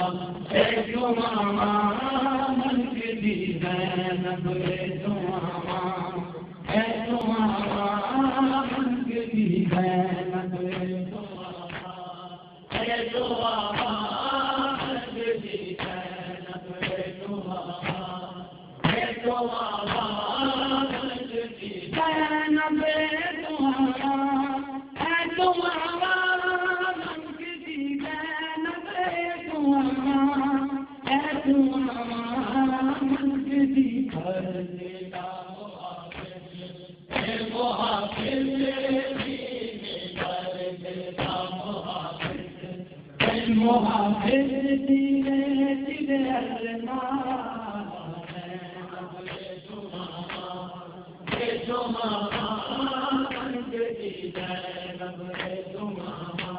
जो मामा मन के दी ज़ैनब जो मामा जो मामा मन के दी ज़ैनब जो मामा जो मामा मन के दी ज़ैनब जो मामा जो मामा मन के दी ज़ैनब जो मामा जो मामा मन के दी ज़ैनब जो मामा जो मामा मन के दी कर देता मुहाफिज मुहाफिज दीने तेरे जो मामा मन के दी ज़ैनब जो मामा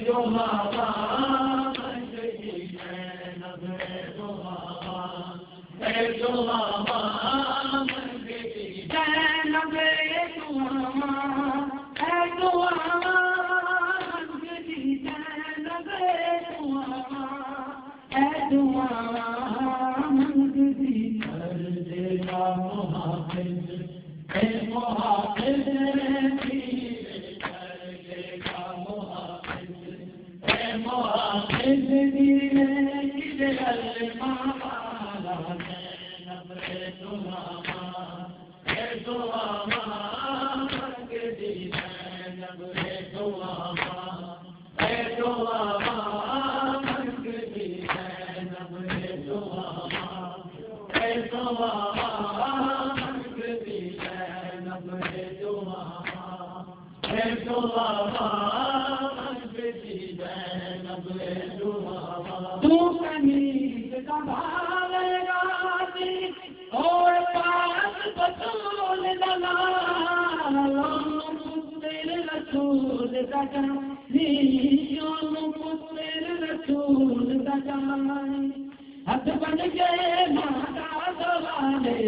जो मामा मन के दी ज़ैनब जो मामा जो मामा मन के दी ज़ैनब जो मामा जो मामा मन के दी ज़ैनब जो मामा जो मामा मन के दी कर देगा मुहाफिज मुहाफिज मुहाफिज दीने तेरे मामा जो मामा जो मामा मन के दी ज़ैनब जो मामा जो मामा मन के दी ज़ैनब जो मामा जो मामा मन के दी ज़ैनब जो मामा जो मामा मन के दी ज़ैनब जो मामा तू कमीज़ संभालेगा और पास बतूल लगा तेरे रसूल का तेरे रसूल का हथ बन गए माता सवाले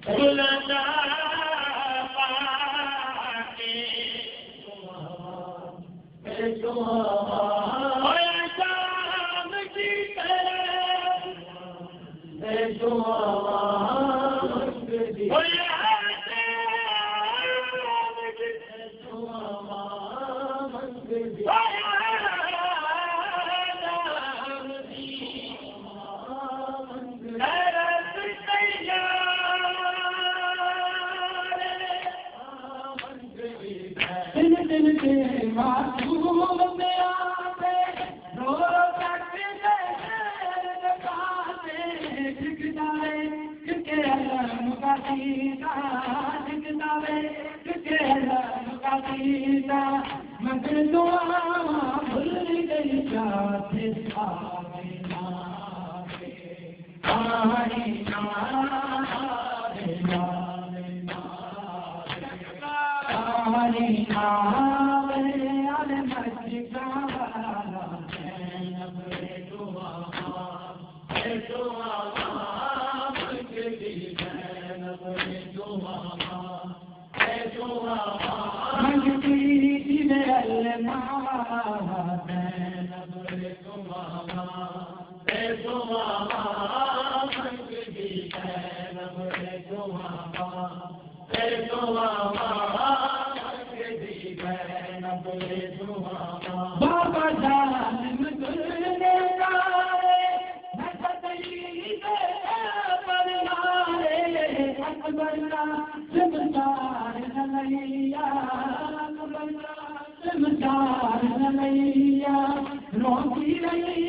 बुलंदा पाके होया शाम की तरफ होया दिन के मासूम में आते रो सकते ठिकदारे क्योंकि अलम का सीता ठिकदारे क्योंकि अलम का सीता मगर दुआ भूल गई जाते बाबा जान मुझे अकबरना सिमदार नलैया सिमदार नलैया रोकी रही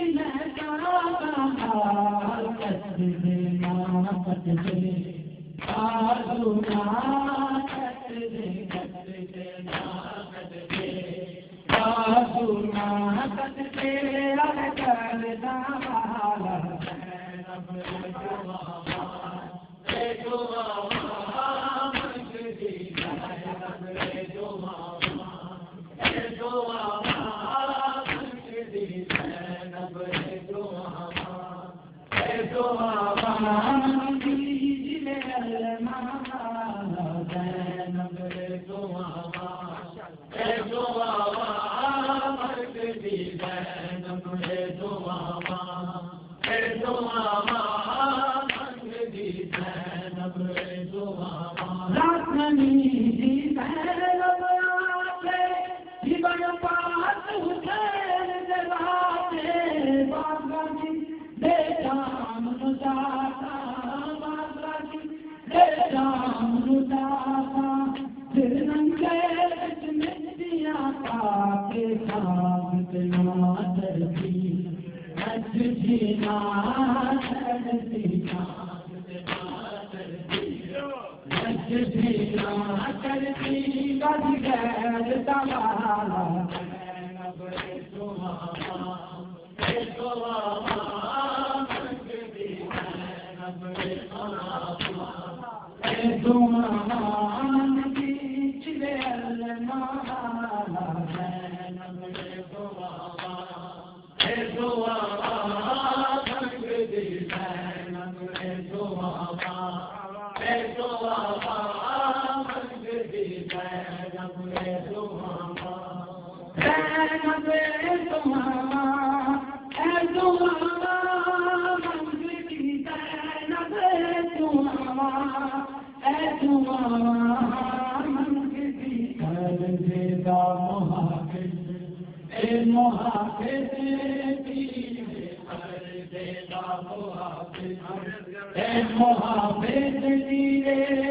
मोहब्बत